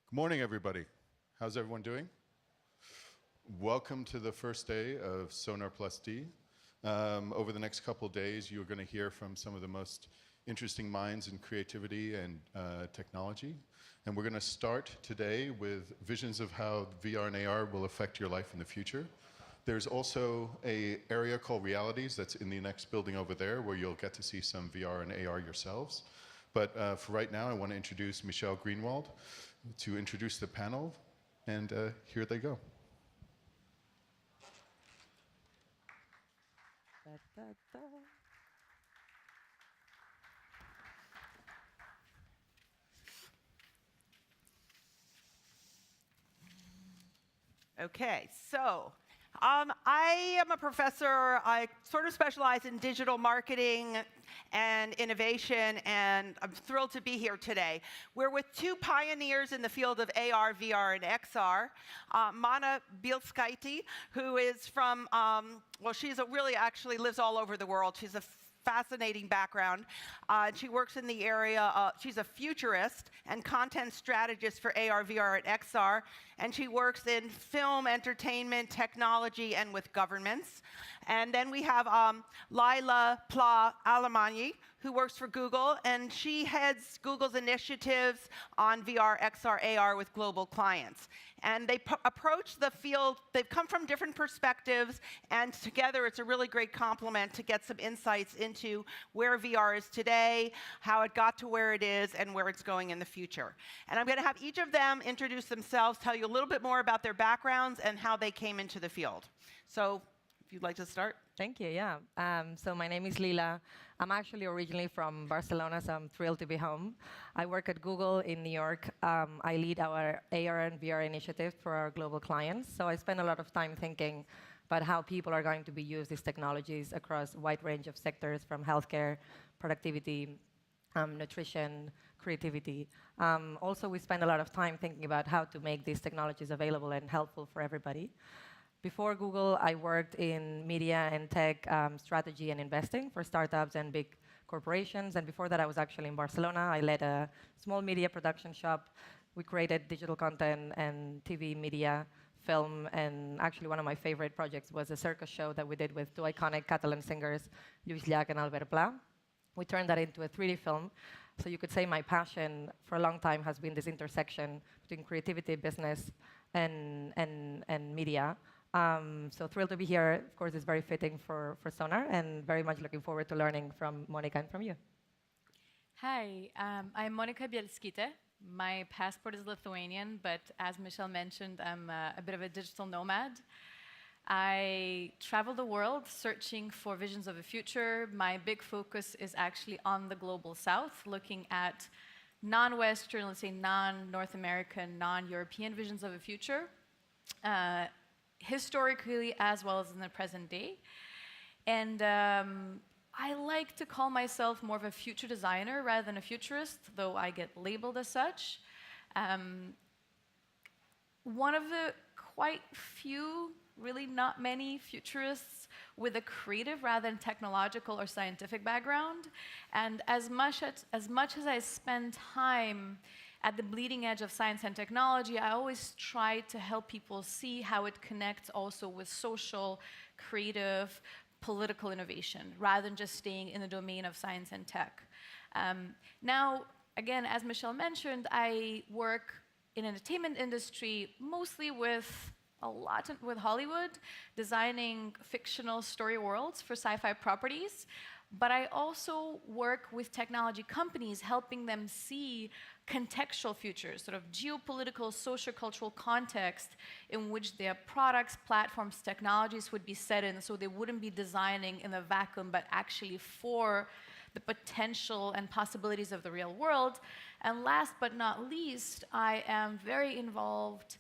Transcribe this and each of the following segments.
Good morning, everybody. How's everyone doing? Welcome to the first day of Sónar+D. Over the next couple days, you're going to hear from some of the most interesting minds in creativity and technology. And we're going to start today with visions of how VR and AR will affect your life in the future. There's also an area called Realities that's in the next building over there where you'll get to see some VR and AR yourselves. But for right now, I want to introduce Michelle Greenwald to introduce the panel, and here they go. Okay, so I am a professor. I sort of specialize in digital marketing and innovation, and I'm thrilled to be here today. We're with two pioneers in the field of AR, VR, and XR. Monika Bielskyte, who is from, well, she's really actually lives all over the world. She's a fascinating background. She works in the area, she's a futurist and content strategist for AR, VR, and XR, and she works in film, entertainment, technology, and with governments. And then we have Lila Alemany, who works for Google, and she heads Google's initiatives on VR, XR, AR with global clients. And they approach the field, they've come from different perspectives, and together it's a really great complement to get some insights into where VR is today, how it got to where it is, and where it's going in the future. And I'm going to have each of them introduce themselves, tell you a little bit more about their backgrounds and how they came into the field. So if you'd like to start. Thank you, yeah. So my name is Lila. I'm actually originally from Barcelona, so I'm thrilled to be home. I work at Google in New York. I lead our AR and VR initiative for our global clients. So I spend a lot of time thinking about how people are going to be used these technologies across a wide range of sectors, from healthcare, productivity, nutrition, creativity. Also, we spend a lot of time thinking about how to make these technologies available and helpful for everybody. Before Google, I worked in media and tech strategy and investing for startups and big corporations. And before that, I was actually in Barcelona. I led a small media production shop. We created digital content and TV, media, film. And actually, one of my favorite projects was a circus show that we did with two iconic Catalan singers, Lluís Llach and Albert Pla. We turned that into a 3D film. So you could say my passion for a long time has been this intersection between creativity, business, and media. So thrilled to be here. Of course, it's very fitting for Sónar, and very much looking forward to learning from Monika and from you. Hi, I'm Monika Bielskyte. My passport is Lithuanian, but as Michelle mentioned, I'm a bit of a digital nomad. I travel the world searching for visions of the future. My big focus is actually on the global south, looking at non-Western, let's say non-North American, non-European visions of the future. Historically as well as in the present day. And I like to call myself more of a future designer rather than a futurist, though I get labeled as such. One of the quite few, really not many futurists with a creative rather than technological or scientific background. And as much as I spend time at the bleeding edge of science and technology, I always try to help people see how it connects also with social, creative, political innovation, rather than just staying in the domain of science and tech. Now, again, as Michelle mentioned, I work in the entertainment industry, mostly with Hollywood, designing fictional story worlds for sci-fi properties. But I also work with technology companies, helping them see contextual futures, sort of geopolitical, sociocultural context in which their products, platforms, technologies would be set in, so they wouldn't be designing in a vacuum, but actually for the potential and possibilities of the real world. And last but not least, I am very involved,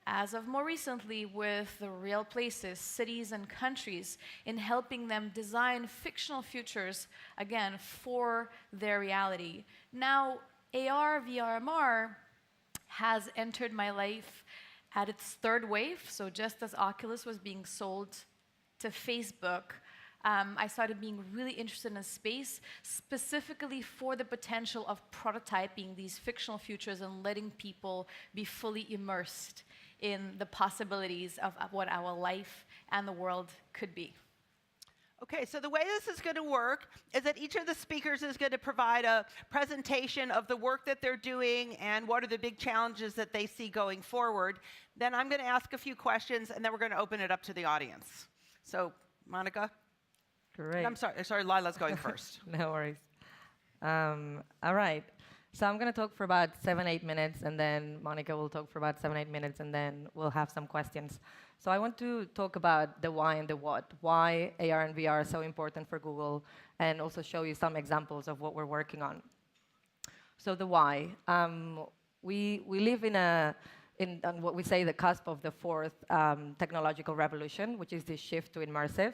as of more recently, with the real places, cities and countries, in helping them design fictional futures, again, for their reality. Now, AR, VR, MR has entered my life at its third wave. So just as Oculus was being sold to Facebook I started being really interested in space, specifically for the potential of prototyping these fictional futures and letting people be fully immersed in the possibilities of what our life and the world could be. Okay, so the way this is going to work is that each of the speakers is going to provide a presentation of the work that they're doing and what are the big challenges that they see going forward. Then I'm going to ask a few questions, and then we're going to open it up to the audience. So, Monika? Great. I'm sorry, Lila's going first. No worries. All right. So I'm going to talk for about 7-8 minutes, and then Monika will talk for about 7-8 minutes, and then we'll have some questions. So I want to talk about the why and the what. Why AR and VR are so important for Google, and also show you some examples of what we're working on. So the why. We live on what we say the cusp of the fourth technological revolution, which is this shift to immersive.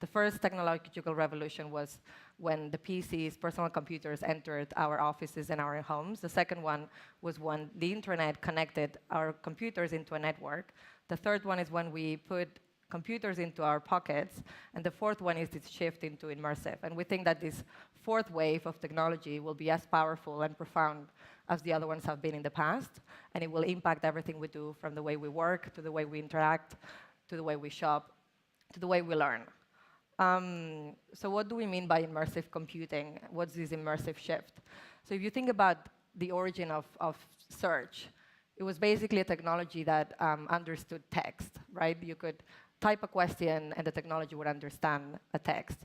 The first technological revolution was when the PCs, personal computers, entered our offices and our homes. The second one was when the internet connected our computers into a network. The third one is when we put computers into our pockets. And the fourth one is this shift into immersive. And we think that this fourth wave of technology will be as powerful and profound as the other ones have been in the past. And it will impact everything we do, from the way we work, to the way we interact, to the way we shop, to the way we learn. So what do we mean by immersive computing? What's this immersive shift? So if you think about the origin of search, it was basically a technology that understood text, right? You could type a question, and the technology would understand a text.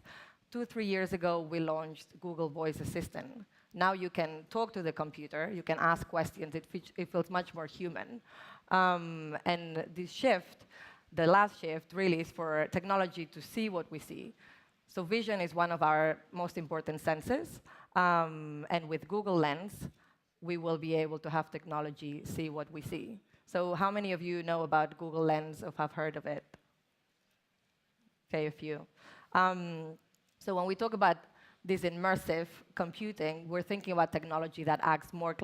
2-3 years ago, we launched Google Voice Assistant. Now you can talk to the computer, you can ask questions, it feels much more human. And this shift, the last shift, really is for technology to see what we see. So vision is one of our most important senses. And with Google Lens, we will be able to have technology see what we see. So how many of you know about Google Lens or have heard of it? Okay, a few. So when we talk about this immersive computing, we're thinking about technology that acts more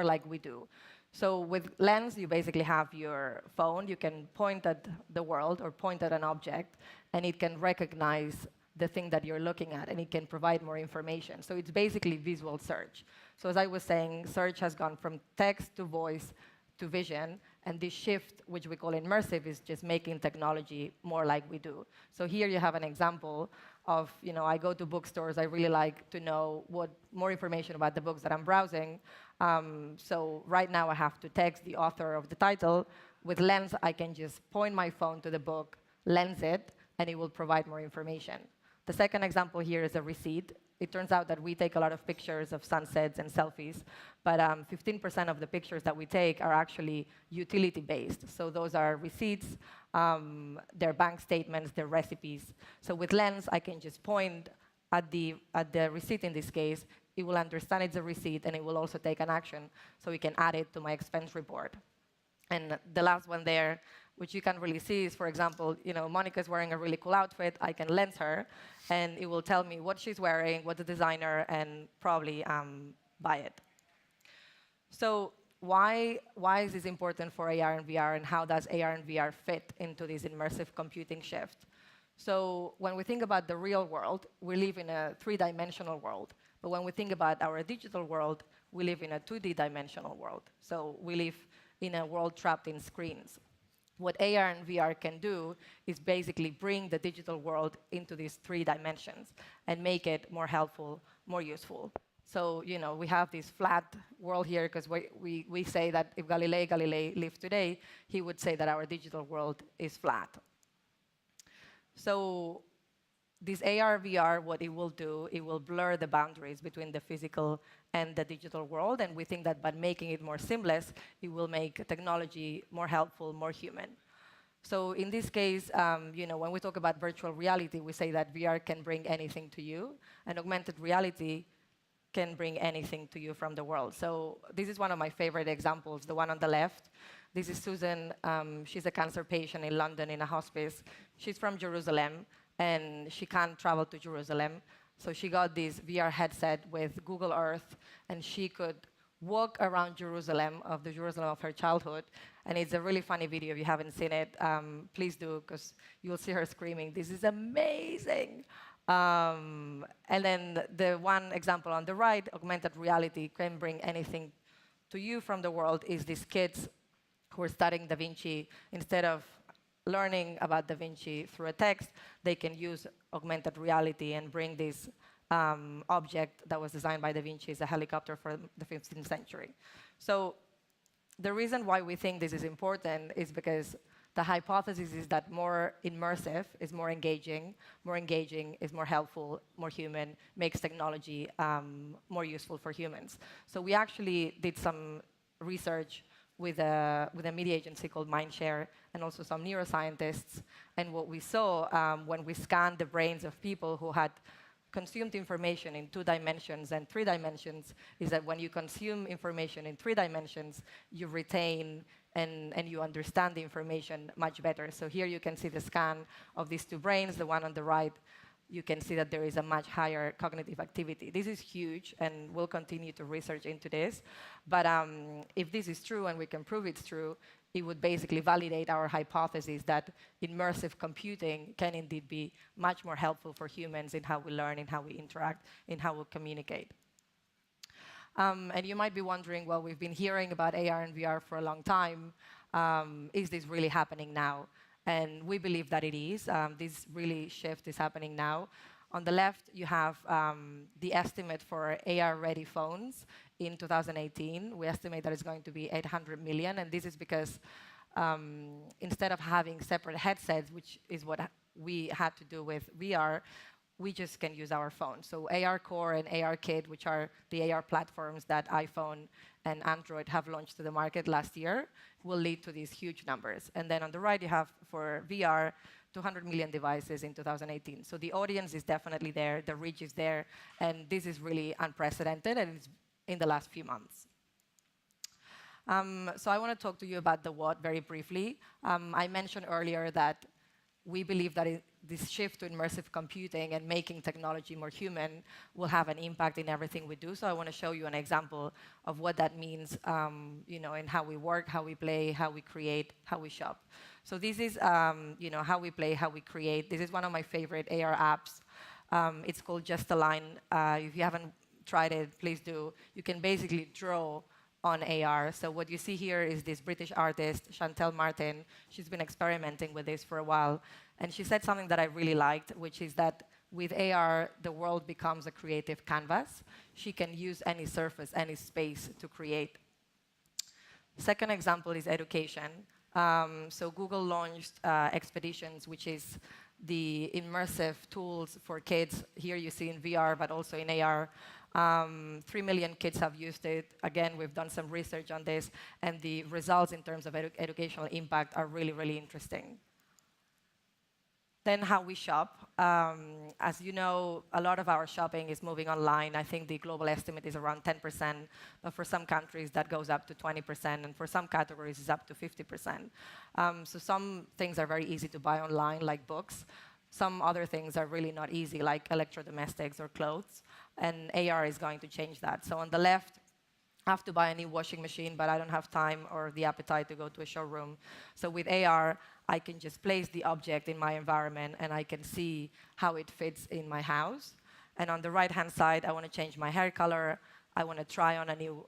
like we do. So with Lens, you basically have your phone. You can point at the world or point at an object, and it can recognize the thing that you're looking at, and it can provide more information. So it's basically visual search. So as I was saying, search has gone from text to voice to vision, and this shift, which we call immersive, is just making technology more like we do. So here you have an example of, I go to bookstores. I really like to know more information about the books that I'm browsing. So right now I have to text the author of the title. With Lens, I can just point my phone to the book, lens it, and it will provide more information. The second example here is a receipt. It turns out that we take a lot of pictures of sunsets and selfies, but 15% of the pictures that we take are actually utility-based. So those are receipts, their bank statements, their recipes. So with Lens, I can just point at the receipt in this case. It will understand it's a receipt, and it will also take an action, so we can add it to my expense report. And the last one there, which you can't really see, is, for example, Monika's wearing a really cool outfit. I can lens her, and it will tell me what she's wearing, what the designer, and probably buy it. So why is this important for AR and VR, and how does AR and VR fit into this immersive computing shift? So when we think about the real world, we live in a 3-dimensional world. But when we think about our digital world, we live in a 2D-dimensional world. So we live in a world trapped in screens. What AR and VR can do is basically bring the digital world into these 3 dimensions and make it more helpful, more useful. So, we have this flat world here because we say that if Galilei lived today, he would say that our digital world is flat. So this AR, VR, what it will do, it will blur the boundaries between the physical and the digital world. And we think that by making it more seamless, it will make technology more helpful, more human. So in this case, when we talk about virtual reality, we say that VR can bring anything to you, and augmented reality can bring anything to you from the world. So this is one of my favorite examples, the one on the left. This is Susan. She's a cancer patient in London in a hospice. She's from Jerusalem, and she can't travel to Jerusalem. So she got this VR headset with Google Earth, and she could walk around Jerusalem, of the Jerusalem of her childhood. And it's a really funny video. If you haven't seen it, please do, because you'll see her screaming, "This is amazing." And then the one example on the right, augmented reality can bring anything to you from the world, is these kids who are studying Da Vinci. Instead of learning about Da Vinci through a text, they can use augmented reality and bring this object that was designed by Da Vinci as a helicopter for the 15th century. So the reason why we think this is important is because the hypothesis is that more immersive is more engaging is more helpful, more human, makes technology more useful for humans. So we actually did some research with a media agency called Mindshare and also some neuroscientists. And what we saw when we scanned the brains of people who had consumed information in 2 dimensions and 3 dimensions is that when you consume information in 3 dimensions, you retain and you understand the information much better. So here you can see the scan of these 2 brains. The one on the right, you can see that there is a much higher cognitive activity. This is huge, and we'll continue to research into this. But if this is true and we can prove it's true, it would basically validate our hypothesis that immersive computing can indeed be much more helpful for humans in how we learn, in how we interact, in how we communicate. And you might be wondering, well, we've been hearing about AR and VR for a long time. Is this really happening now? And we believe that it is. This really shift is happening now. On the left, you have the estimate for AR-ready phones in 2018. We estimate that it's going to be 800 million, and this is because instead of having separate headsets, which is what we had to do with VR, we just can use our phone. So AR Core and AR Kit, which are the AR platforms that iPhone and Android have launched to the market last year, will lead to these huge numbers. And then on the right, you have for VR, 200 million devices in 2018. So the audience is definitely there, the reach is there, and this is really unprecedented, and it's in the last few months. So I want to talk to you about the what very briefly. I mentioned earlier that we believe that this shift to immersive computing and making technology more human will have an impact in everything we do. So I want to show you an example of what that means, in how we work, how we play, how we create, how we shop. So this is, how we play, how we create. This is one of my favorite AR apps. It's called Just a Line. If you haven't tried it, please do. You can basically draw on AR. So what you see here is this British artist, Chantel Martin. She's been experimenting with this for a while. And she said something that I really liked, which is that with AR, the world becomes a creative canvas. She can use any surface, any space to create. Second example is education. So Google launched Expeditions, which is the immersive tools for kids. Here you see in VR, but also in AR. 3 million kids have used it. Again, we've done some research on this, and the results in terms of educational impact are really, really interesting. Then how we shop. As you know, a lot of our shopping is moving online. I think the global estimate is around 10%, but for some countries that goes up to 20%, and for some categories it's up to 50%. So some things are very easy to buy online, like books. Some other things are really not easy, like electrodomestics or clothes, and AR is going to change that. So on the left, I have to buy a new washing machine, but I don't have time or the appetite to go to a showroom. So with AR, I can just place the object in my environment, and I can see how it fits in my house. And on the right-hand side, I want to change my hair color. I want to try on a new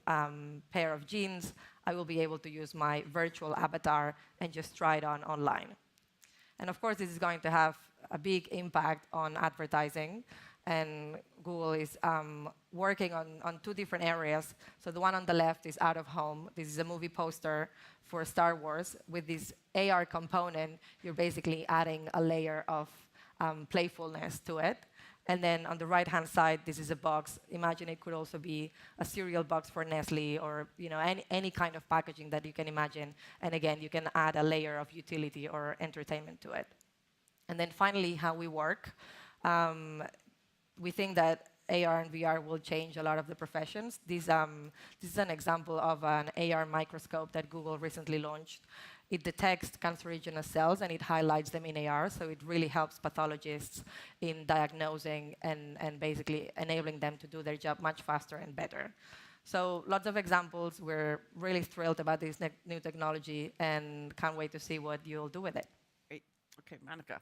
pair of jeans. I will be able to use my virtual avatar and just try it on online. And of course, this is going to have a big impact on advertising. And Google is working on 2 different areas. So the one on the left is out of home. This is a movie poster for Star Wars. With this AR component, you're basically adding a layer of playfulness to it. And then on the right-hand side, this is a box. Imagine it could also be a cereal box for Nestle, or any kind of packaging that you can imagine. And again, you can add a layer of utility or entertainment to it. And then finally, how we work. We think that AR and VR will change a lot of the professions. This is an example of an AR microscope that Google recently launched. It detects cancerogenic cells and it highlights them in AR, so it really helps pathologists in diagnosing and basically enabling them to do their job much faster and better. So lots of examples. We're really thrilled about this new technology and can't wait to see what you'll do with it. Great. Okay, Monika.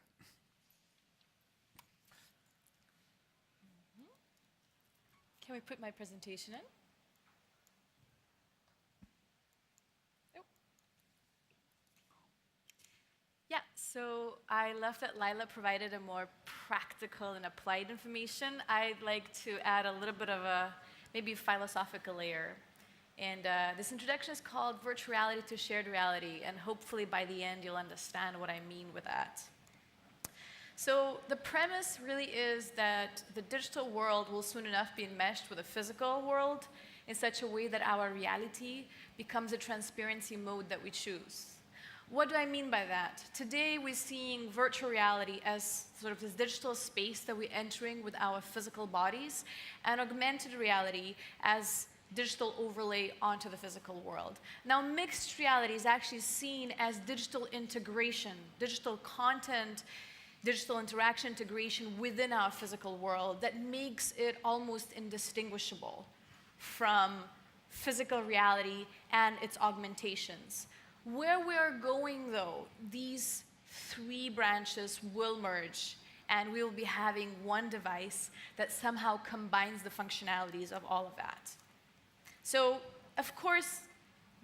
Can we put my presentation in? Nope. Yeah, so I love that Lila provided a more practical and applied information. I'd like to add a little bit of a maybe philosophical layer. And this introduction is called Virtual Reality to Shared Reality, and hopefully by the end you'll understand what I mean with that. So the premise really is that the digital world will soon enough be enmeshed with a physical world in such a way that our reality becomes a transparency mode that we choose. What do I mean by that? Today we're seeing virtual reality as sort of this digital space that we're entering with our physical bodies, and augmented reality as digital overlay onto the physical world. Now, mixed reality is actually seen as digital integration, digital content, digital interaction integration within our physical world that makes it almost indistinguishable from physical reality and its augmentations. Where we are going, though, these three branches will merge, and we will be having one device that somehow combines the functionalities of all of that. So, of course,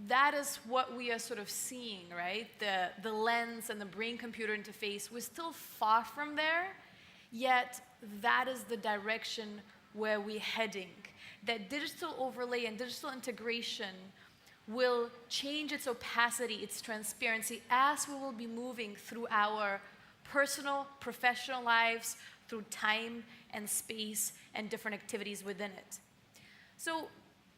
that is what we are sort of seeing, right? The lens and the brain-computer interface, we're still far from there, yet that is the direction where we're heading. That digital overlay and digital integration will change its opacity, its transparency, as we will be moving through our personal, professional lives, through time and space and different activities within it. So,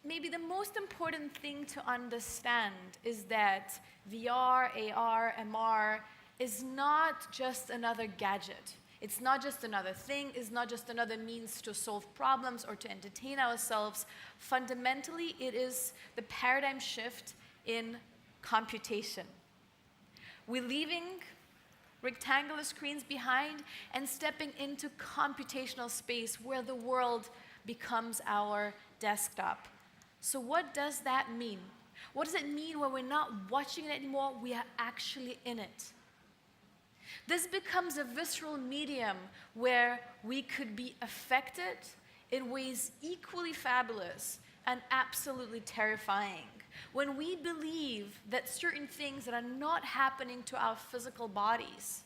maybe the most important thing to understand is that VR, AR, MR is not just another gadget. It's not just another thing, it's not just another means to solve problems or to entertain ourselves. Fundamentally, it is the paradigm shift in computation. We're leaving rectangular screens behind and stepping into computational space where the world becomes our desktop. So what does that mean? What does it mean when we're not watching it anymore? We are actually in it. This becomes a visceral medium where we could be affected in ways equally fabulous and absolutely terrifying. When we believe that certain things that are not happening to our physical bodies,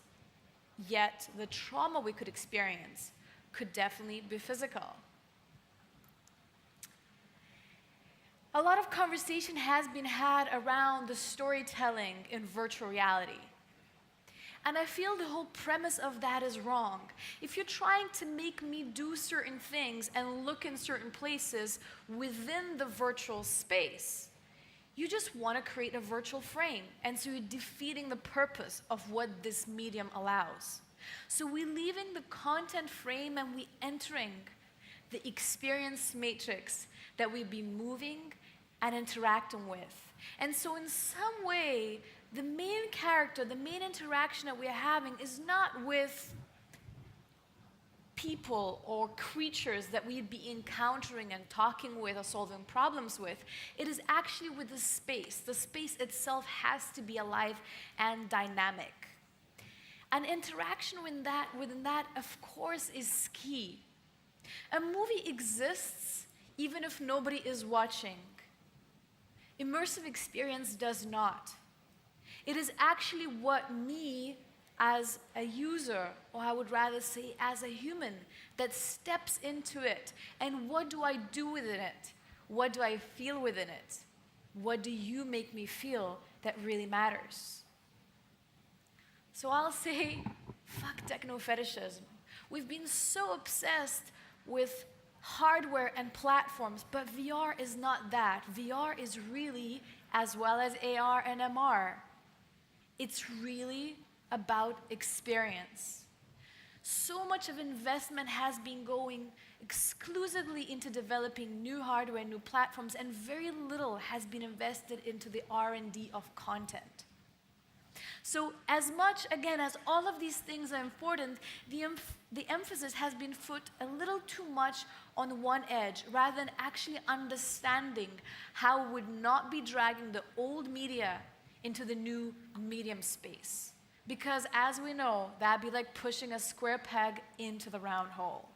yet the trauma we could experience could definitely be physical. A lot of conversation has been had around the storytelling in virtual reality. And I feel the whole premise of that is wrong. If you're trying to make me do certain things and look in certain places within the virtual space, you just want to create a virtual frame. And so you're defeating the purpose of what this medium allows. So we're leaving the content frame and we're entering the experience matrix that we've been moving and interacting with. And so in some way, the main character, the main interaction that we're having is not with people or creatures that we'd be encountering and talking with or solving problems with. It is actually with the space. The space itself has to be alive and dynamic. And interaction within that, of course, is key. A movie exists even if nobody is watching. Immersive experience does not. It is actually what me, as a user, or I would rather say as a human, that steps into it. And what do I do within it? What do I feel within it? What do you make me feel that really matters? So I'll say, fuck techno-fetishism. We've been so obsessed with hardware and platforms, but VR is not that. VR is really, as well as AR and MR, it's really about experience. So much of investment has been going exclusively into developing new hardware, new platforms, and very little has been invested into the R&D of content. So as much, again, as all of these things are important, the emphasis has been put a little too much on one edge, rather than actually understanding how we would not be dragging the old media into the new medium space. Because as we know, that'd be like pushing a square peg into the round hole.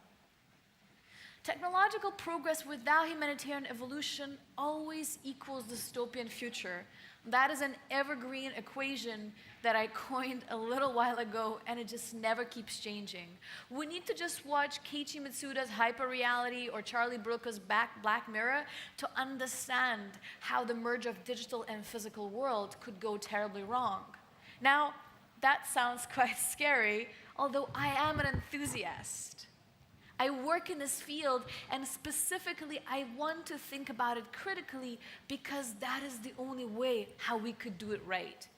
Technological progress without humanitarian evolution always equals dystopian future. That is an evergreen equation that I coined a little while ago, and it just never keeps changing. We need to just watch Keiichi Mitsuda's Hyperreality or Charlie Brooker's Black Mirror to understand how the merge of digital and physical world could go terribly wrong. Now, that sounds quite scary, although I am an enthusiast. I work in this field, and specifically, I want to think about it critically because that is the only way how we could do it right.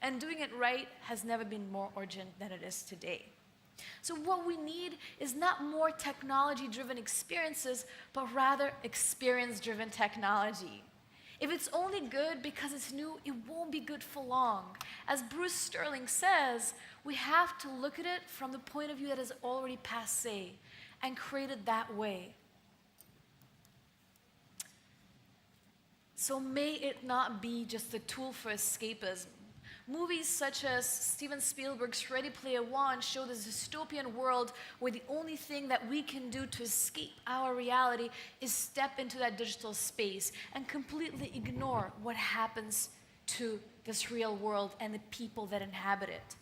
And doing it right has never been more urgent than it is today. So what we need is not more technology-driven experiences, but rather experience-driven technology. If it's only good because it's new, it won't be good for long. As Bruce Sterling says, we have to look at it from the point of view that is already passé, and created that way. So may it not be just a tool for escapism. Movies such as Steven Spielberg's Ready Player One show this dystopian world where the only thing that we can do to escape our reality is step into that digital space and completely ignore what happens to this real world and the people that inhabit it.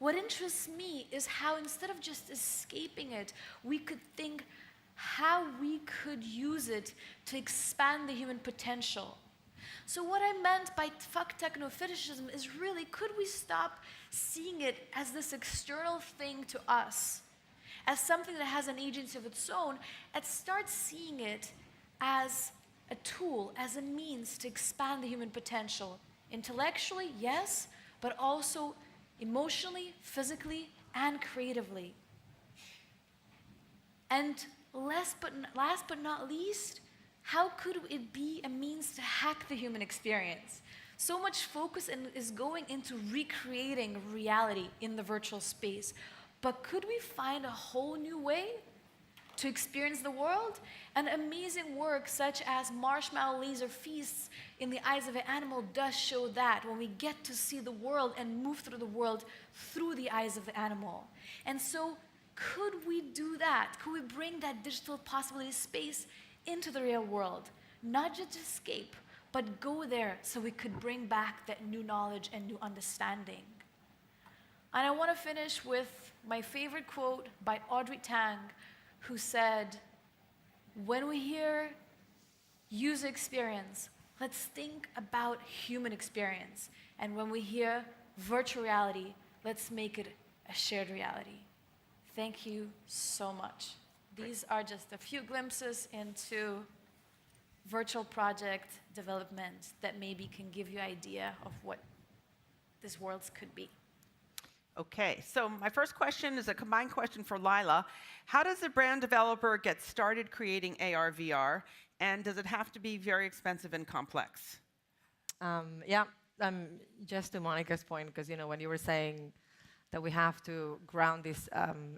What interests me is how instead of just escaping it, we could think how we could use it to expand the human potential. So what I meant by fuck techno-fetishism is really, could we stop seeing it as this external thing to us, as something that has an agency of its own, and start seeing it as a tool, as a means to expand the human potential. Intellectually, yes, but also emotionally, physically, and creatively. And last but not least, how could it be a means to hack the human experience? So much focus is going into recreating reality in the virtual space. But could we find a whole new way to experience the world? And amazing work such as marshmallow laser feasts in the eyes of an animal does show that, when we get to see the world and move through the world through the eyes of the animal. And so could we do that? Could we bring that digital possibility space into the real world? Not just escape, but go there so we could bring back that new knowledge and new understanding. And I want to finish with my favorite quote by Audrey Tang, who said, when we hear user experience, let's think about human experience. And when we hear virtual reality, let's make it a shared reality. Thank you so much. These are just a few glimpses into virtual project development that maybe can give you an idea of what these worlds could be. Okay, so my first question is a combined question for Lila. How does a brand developer get started creating AR, VR, and does it have to be very expensive and complex? Just to Monika's point, because when you were saying that we have to ground these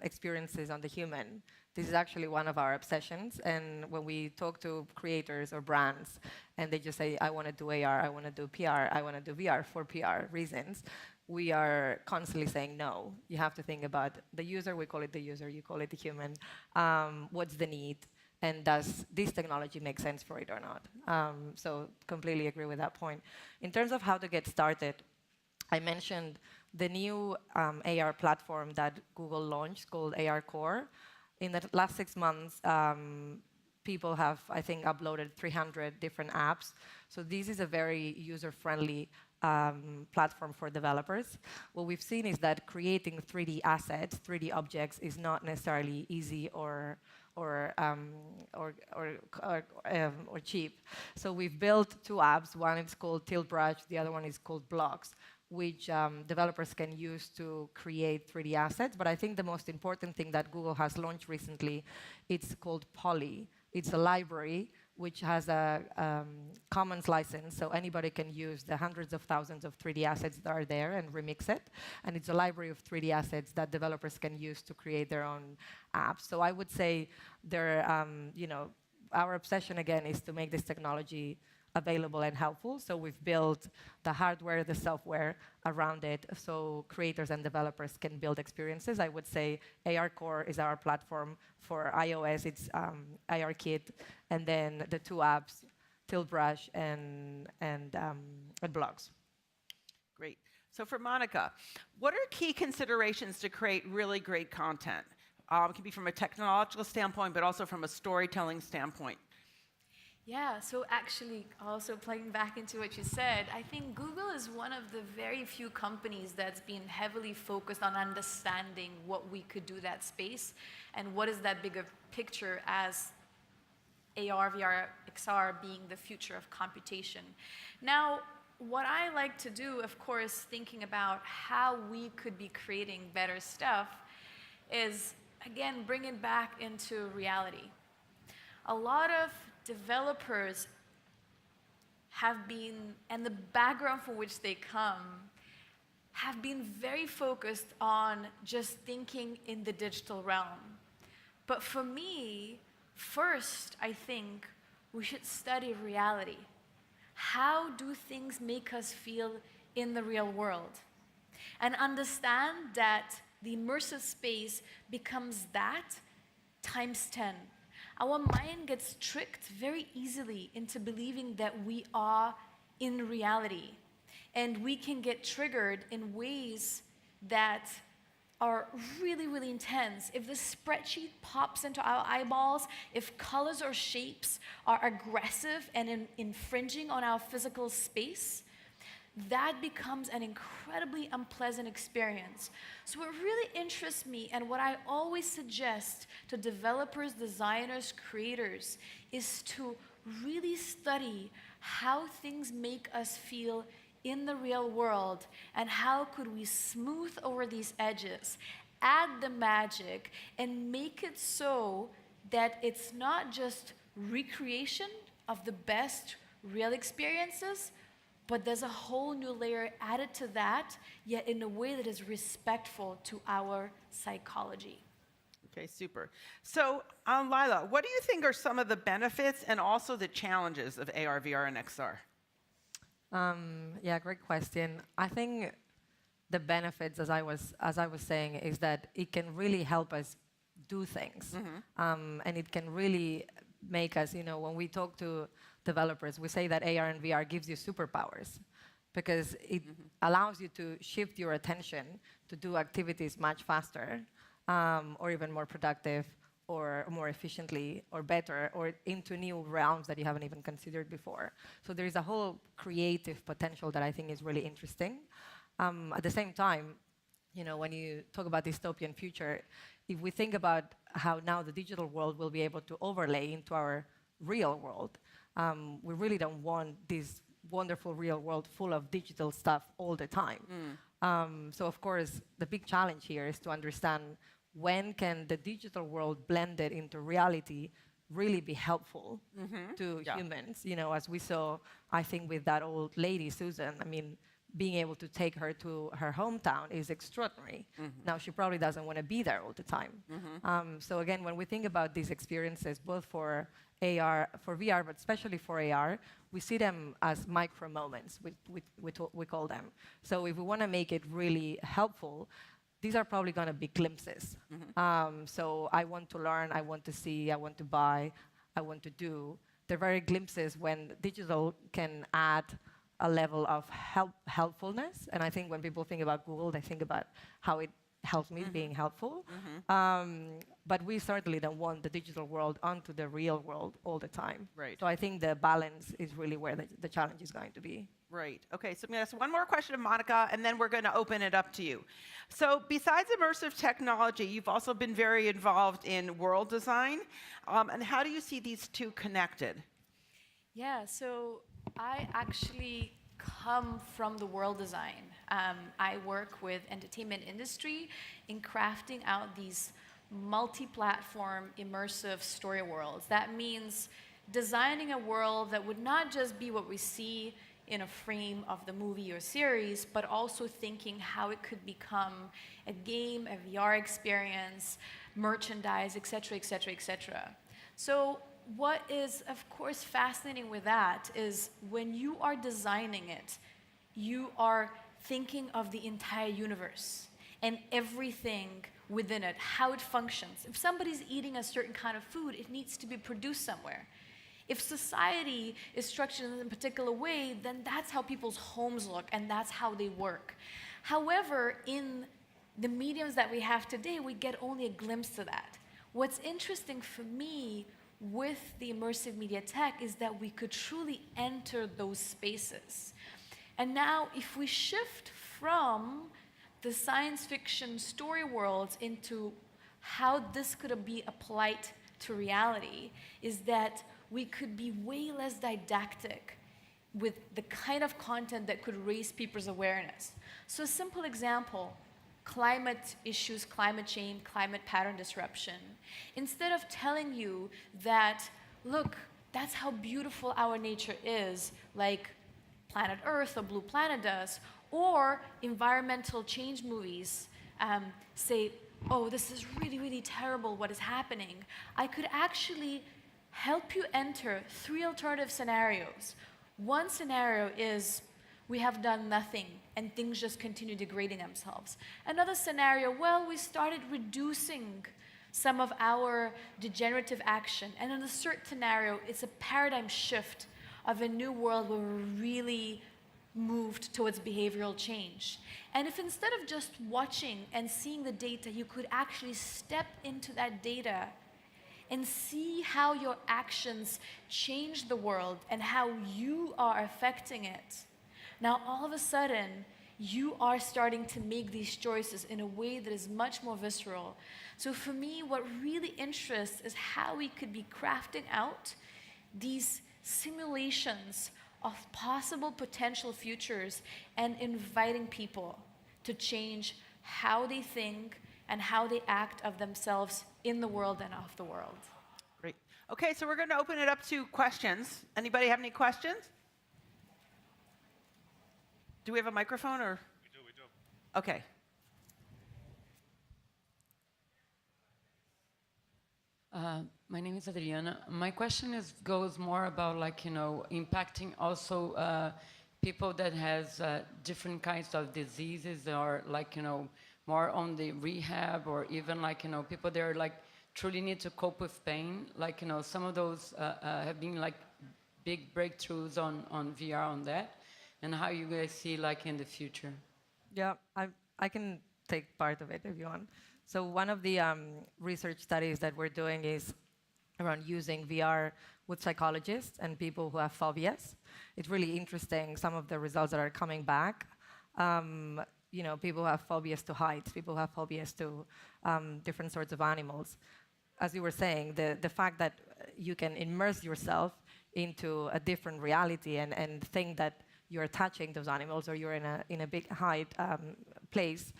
experiences on the human, this is actually one of our obsessions. And when we talk to creators or brands, and they just say, I want to do AR, I want to do PR, I want to do VR for PR reasons, we are constantly saying, no, you have to think about the user. We call it the user, you call it the human. What's the need? And does this technology make sense for it or not? So completely agree with that point. In terms of how to get started, I mentioned the new AR platform that Google launched called AR Core. In the last 6 months, people have, I think, uploaded 300 different apps. So this is a very user-friendly platform for developers. What we've seen is that creating 3D assets, 3D objects, is not necessarily easy or cheap. So we've built 2 apps. One is called Tilt Brush, the other one is called Blocks, which developers can use to create 3D assets. But I think the most important thing that Google has launched recently, it's called Poly. It's a library which has a commons license, so anybody can use the hundreds of thousands of 3D assets that are there and remix it. And it's a library of 3D assets that developers can use to create their own apps. So I would say our obsession, again, is to make this technology available and helpful. So we've built the hardware, the software around it, so creators and developers can build experiences. I would say AR Core is our platform. For iOS, it's ARKit, and then the two apps, Tiltbrush and Blogs. Great. So for Monika, what are key considerations to create really great content? It can be from a technological standpoint, but also from a storytelling standpoint. Yeah, so actually, also playing back into what you said, I think Google is one of the very few companies that's been heavily focused on understanding what we could do that space and what is that bigger picture as AR, VR, XR being the future of computation. Now, what I like to do, of course, thinking about how we could be creating better stuff is, again, bring it back into reality. A lot of developers have been, and the background from which they come, have been very focused on just thinking in the digital realm. But for me, first, I think we should study reality. How do things make us feel in the real world? And understand that the immersive space becomes that times 10. Our mind gets tricked very easily into believing that we are in reality. And we can get triggered in ways that are really, really intense. If the spreadsheet pops into our eyeballs, if colors or shapes are aggressive and infringing on our physical space, that becomes an incredibly unpleasant experience. So what really interests me, and what I always suggest to developers, designers, creators, is to really study how things make us feel in the real world, and how could we smooth over these edges, add the magic, and make it so that it's not just recreation of the best real experiences, but there's a whole new layer added to that, yet in a way that is respectful to our psychology. Okay, super. So, Lila, what do you think are some of the benefits and also the challenges of AR, VR, and XR? Yeah, great question. I think the benefits, as I was saying, is that it can really help us do things, and it can really make us, when we talk to developers, we say that AR and VR gives you superpowers, because it allows you to shift your attention to do activities much faster, or even more productive, or more efficiently, or better, or into new realms that you haven't even considered before. So there is a whole creative potential that I think is really interesting. At the same time, when you talk about dystopian future, if we think about how now the digital world will be able to overlay into our real world, we really don't want this wonderful real world full of digital stuff all the time. So of course, the big challenge here is to understand when can the digital world blended into reality really be helpful to humans? As we saw, I think, with that old lady, Susan, being able to take her to her hometown is extraordinary. Now, she probably doesn't want to be there all the time. So again, when we think about these experiences, both for AR, for VR, but especially for AR, we see them as micro moments, we call them. So if we want to make it really helpful, these are probably going to be glimpses. So I want to learn, I want to see, I want to buy, I want to do. They're very glimpses when digital can add a level of helpfulness. And I think when people think about Google, they think about how it helps me being helpful. But we certainly don't want the digital world onto the real world all the time. Right. So I think the balance is really where the challenge is going to be. Right. Okay, so I'm going to ask one more question of Monika, and then we're going to open it up to you. So besides immersive technology, you've also been very involved in world design. And how do you see these two connected? Yeah, so I actually come from the world design. I work with entertainment industry in crafting out these multi-platform immersive story worlds. That means designing a world that would not just be what we see in a frame of the movie or series, but also thinking how it could become a game, a VR experience, merchandise, et cetera, et cetera, et cetera. So what is, of course, fascinating with that is when you are designing it, you are thinking of the entire universe and everything within it, how it functions. If somebody's eating a certain kind of food, it needs to be produced somewhere. If society is structured in a particular way, then that's how people's homes look and that's how they work. However, in the mediums that we have today, we get only a glimpse of that. What's interesting for me with the immersive media tech is that we could truly enter those spaces. And now, if we shift from the science fiction story worlds into how this could be applied to reality, is that we could be way less didactic with the kind of content that could raise people's awareness. So a simple example, climate issues, climate change, climate pattern disruption. Instead of telling you that, look, that's how beautiful our nature is, like Planet Earth or Blue Planet does, or environmental change movies say, oh, this is really, really terrible what is happening. I could actually help you enter 3 alternative scenarios. One scenario is we have done nothing and things just continue degrading themselves. Another scenario, well, we started reducing some of our degenerative action. And in a certain scenario, it's a paradigm shift of a new world where we're really moved towards behavioral change. And if instead of just watching and seeing the data, you could actually step into that data and see how your actions change the world and how you are affecting it. Now, all of a sudden, you are starting to make these choices in a way that is much more visceral. So for me, what really interests is how we could be crafting out these simulations of possible potential futures and inviting people to change how they think and how they act of themselves in the world and of the world. Great. Okay, so we're going to open it up to questions. Anybody have any questions? Do we have a microphone or? We do. Okay. My name is Adriana. My question goes more about impacting also people that has different kinds of diseases or more on the rehab or even people that are truly need to cope with pain. Some of those have been big breakthroughs on VR on that, and how you guys see in the future. Yeah, I can take part of it if you want. So one of the research studies that we're doing is around using VR with psychologists and people who have phobias. It's really interesting, some of the results that are coming back. People have phobias to heights, people have phobias to different sorts of animals. As you were saying, the fact that you can immerse yourself into a different reality and think that you're touching those animals or you're in a big height place,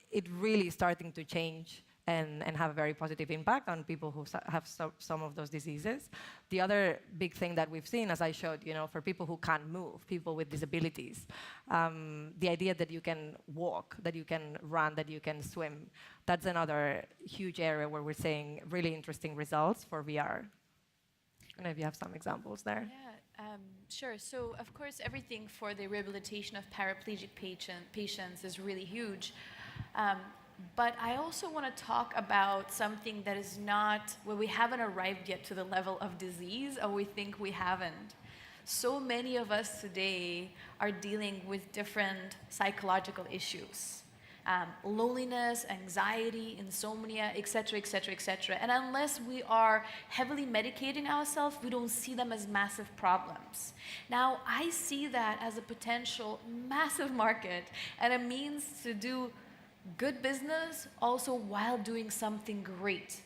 it really starting to change and have a very positive impact on people who have some of those diseases. The other big thing that we've seen, as I showed, for people who can't move, people with disabilities, the idea that you can walk, that you can run, that you can swim, that's another huge area where we're seeing really interesting results for VR. I don't know if you have some examples there. Yeah, sure. So, of course, everything for the rehabilitation of paraplegic patients is really huge. But I also want to talk about something that is not, where we haven't arrived yet to the level of disease, or we think we haven't. So many of us today are dealing with different psychological issues. Loneliness, anxiety, insomnia, et cetera, et cetera, et cetera. And unless we are heavily medicating ourselves, we don't see them as massive problems. Now, I see that as a potential massive market and a means to do good business also while doing something great.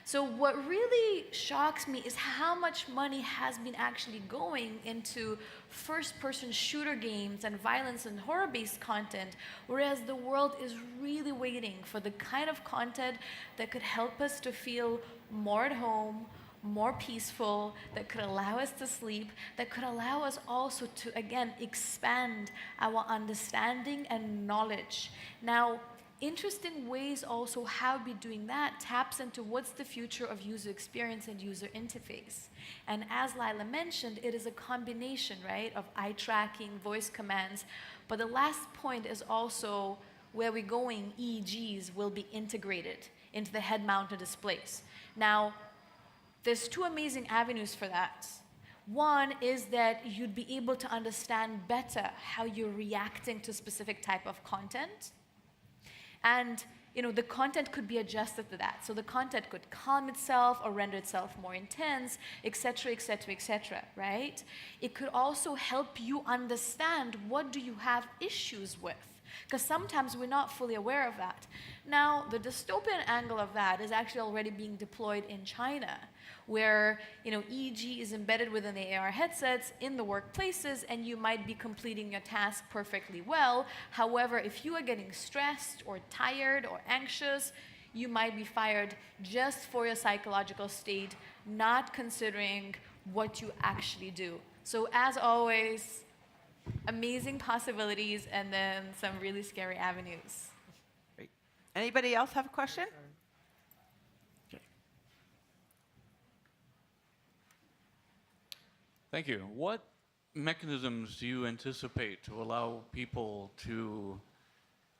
So what really shocks me is how much money has been actually going into first-person shooter games and violence and horror-based content, whereas the world is really waiting for the kind of content that could help us to feel more at home, more peaceful, that could allow us to sleep, that could allow us also to, again, expand our understanding and knowledge. Now, interesting ways also how be doing that taps into what's the future of user experience and user interface. And as Lila mentioned, it is a combination, right, of eye tracking, voice commands. But the last point is also where we're going, EEGs will be integrated into the head-mounted displays. Now, there's two amazing avenues for that. One is that you'd be able to understand better how you're reacting to a specific type of content. And the content could be adjusted to that. So the content could calm itself or render itself more intense, et cetera, right? It could also help you understand what do you have issues with. Because sometimes we're not fully aware of that. Now, the dystopian angle of that is actually already being deployed in China, where EEG is embedded within the AR headsets in the workplaces, and you might be completing your task perfectly well. However, if you are getting stressed or tired or anxious, you might be fired just for your psychological state, not considering what you actually do. So as always, amazing possibilities and then some really scary avenues. Great. Anybody else have a question? Okay. Thank you. What mechanisms do you anticipate to allow people to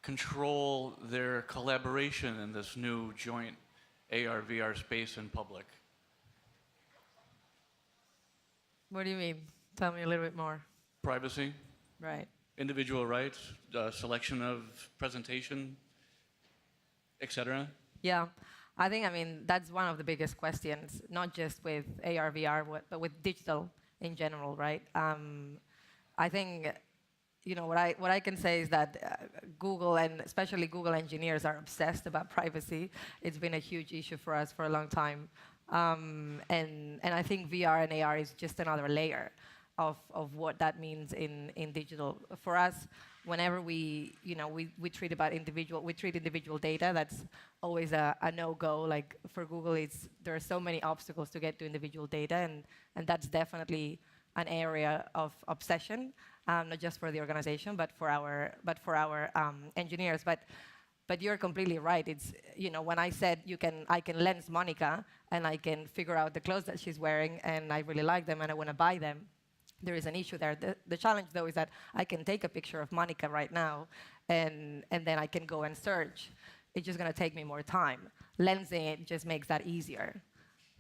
control their collaboration in this new joint AR/VR space in public? What do you mean? Tell me a little bit more. Privacy, Right. individual rights, selection of presentation, etc. Yeah, I mean, that's one of the biggest questions, not just with AR, VR, but with digital in general, right? I think, what I can say is that Google, and especially Google engineers, are obsessed about privacy. It's been a huge issue for us for a long time. And I think VR and AR is just another layer of what that means in digital. For us, whenever we treat individual data, that's always a no-go. Like for Google, there are so many obstacles to get to individual data, and that's definitely an area of obsession, not just for the organization, but for our engineers. But you're completely right. It's when I said I can lens Monika and I can figure out the clothes that she's wearing, and I really like them and I want to buy them. There is an issue there. The challenge, though, is that I can take a picture of Monika right now, and then I can go and search. It's just going to take me more time. Lensing it just makes that easier.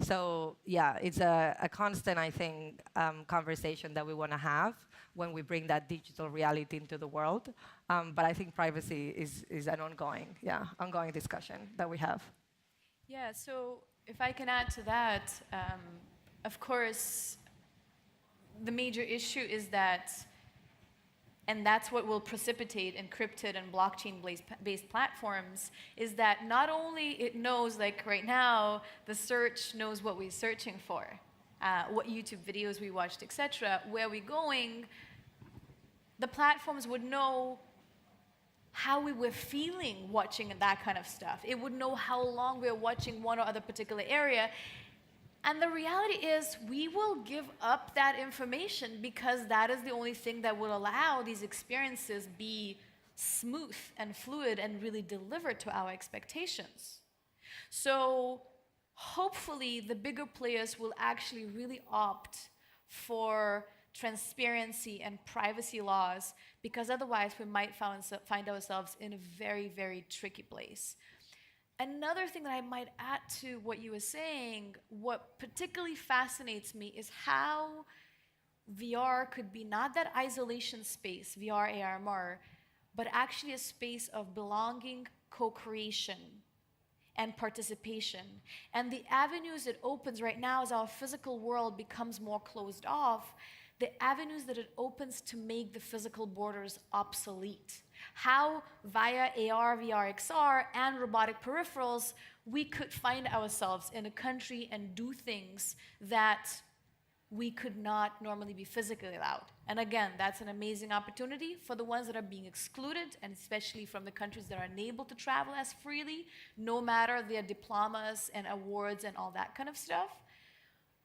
So, yeah, it's a constant, I think, conversation that we want to have when we bring that digital reality into the world. But I think privacy is an ongoing discussion that we have. Yeah, so if I can add to that, of course, the major issue is that, and that's what will precipitate encrypted and blockchain-based platforms, is that not only it knows, like right now, the search knows what we're searching for, what YouTube videos we watched, etc., where we're going, the platforms would know how we were feeling watching that kind of stuff. It would know how long we were watching one or other particular area. And the reality is we will give up that information because that is the only thing that will allow these experiences be smooth and fluid and really deliver to our expectations. So hopefully the bigger players will actually really opt for transparency and privacy laws, because otherwise we might find ourselves in a very, very tricky place. Another thing that I might add to what you were saying, what particularly fascinates me is how VR could be not that isolation space, VR, AR, MR, but actually a space of belonging, co-creation, and participation. And the avenues it opens right now as our physical world becomes more closed off, the avenues that it opens to make the physical borders obsolete. How via AR, VR, XR, and robotic peripherals, we could find ourselves in a country and do things that we could not normally be physically allowed. And again, that's an amazing opportunity for the ones that are being excluded, and especially from the countries that are unable to travel as freely, no matter their diplomas and awards and all that kind of stuff.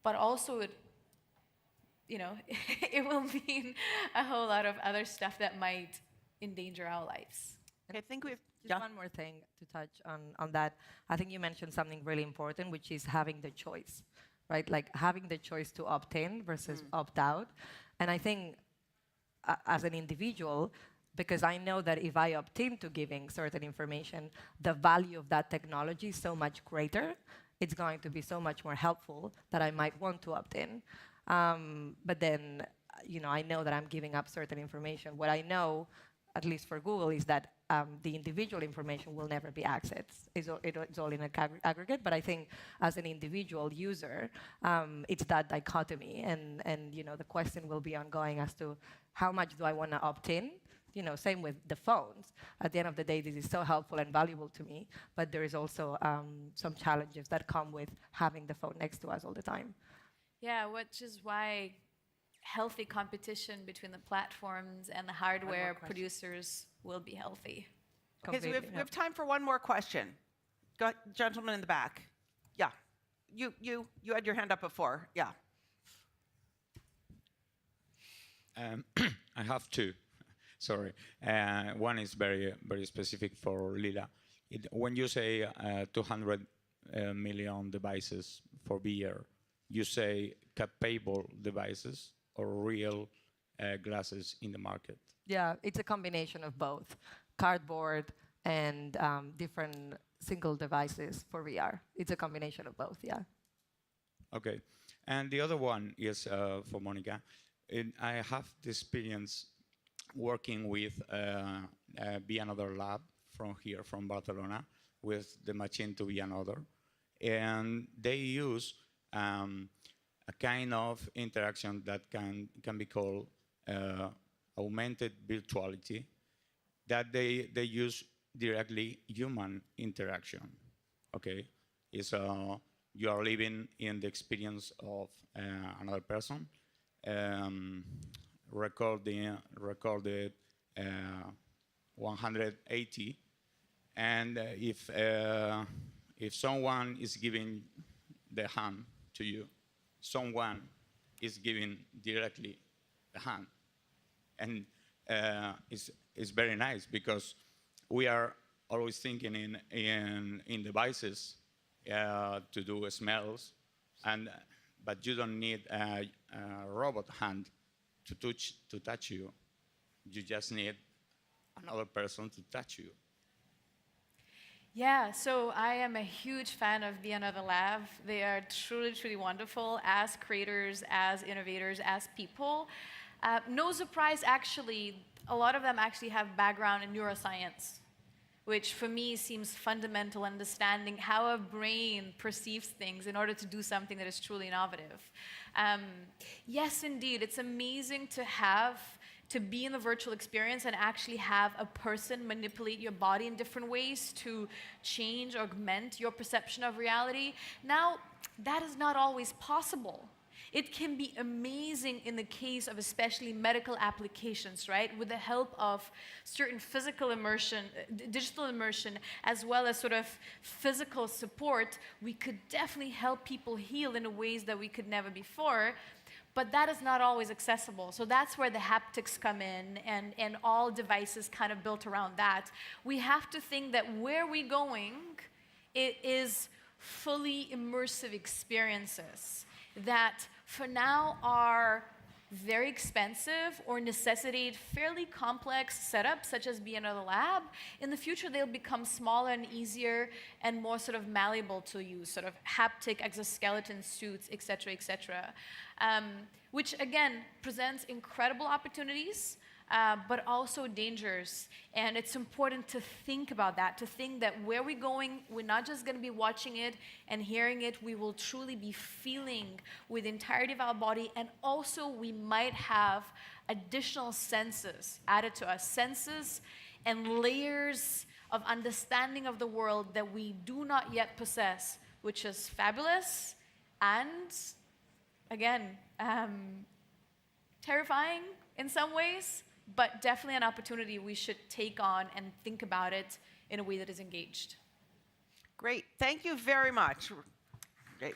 But also it will mean a whole lot of other stuff that might endanger our lives. I think we have Just one more thing to touch on that. I think you mentioned something really important, which is having the choice, right? Like having the choice to opt in versus opt out. And I think as an individual, because I know that if I opt into giving certain information, the value of that technology is so much greater. It's going to be so much more helpful that I might want to opt in. But then, I know that I'm giving up certain information. What I know, at least for Google, is that the individual information will never be accessed. It's all in an aggregate. But I think as an individual user, it's that dichotomy. And the question will be ongoing as to how much do I want to opt in? Same with the phones. At the end of the day, this is so helpful and valuable to me. But there is also some challenges that come with having the phone next to us all the time. Yeah, which is why healthy competition between the platforms and the hardware producers will be healthy. Okay, so we have time for one more question. Go, gentleman in the back. Yeah, you had your hand up before. Yeah. I have two. Sorry. One is very, very specific for Lila. When you say 200 million devices for VR, you say capable devices or real glasses in the market? Yeah, it's a combination of both. Cardboard and different single devices for VR. It's a combination of both, yeah. Okay. And the other one is for Monika. I have the experience working with Be Another Lab from here, from Barcelona, with the machine to be another. And they use a kind of interaction that can be called augmented virtuality, that they use directly human interaction. Okay, is you are living in the experience of another person, recorded 180, and if someone is giving the hand to you, someone is giving directly the hand. And it's very nice because we are always thinking in devices to do smells, but you don't need a robot hand to touch you. You just need another person to touch you. Yeah, so I am a huge fan of Be Another Lab. They are truly, truly wonderful as creators, as innovators, as people. No surprise, actually, a lot of them actually have background in neuroscience, which for me seems fundamental, understanding how a brain perceives things in order to do something that is truly innovative. Yes, indeed, it's amazing to be in the virtual experience and actually have a person manipulate your body in different ways to change, augment your perception of reality. Now, that is not always possible. It can be amazing in the case of especially medical applications, right? With the help of certain physical immersion, digital immersion, as well as sort of physical support, we could definitely help people heal in ways that we could never before. But that is not always accessible. So that's where the haptics come in and all devices kind of built around that. We have to think that where we're going, it is fully immersive experiences that for now are very expensive or necessitate fairly complex setups such as Be Another Lab. In the future, they'll become smaller and easier and more sort of malleable to use, sort of haptic exoskeleton suits, et cetera, which again presents incredible opportunities, but also dangers. And it's important to think about that, to think that where we're going, we're not just going to be watching it and hearing it, we will truly be feeling with the entirety of our body, and also we might have additional senses added to us, senses and layers of understanding of the world that we do not yet possess, which is fabulous and, again, terrifying in some ways, but definitely an opportunity we should take on and think about it in a way that is engaged. Great. Thank you very much. Great.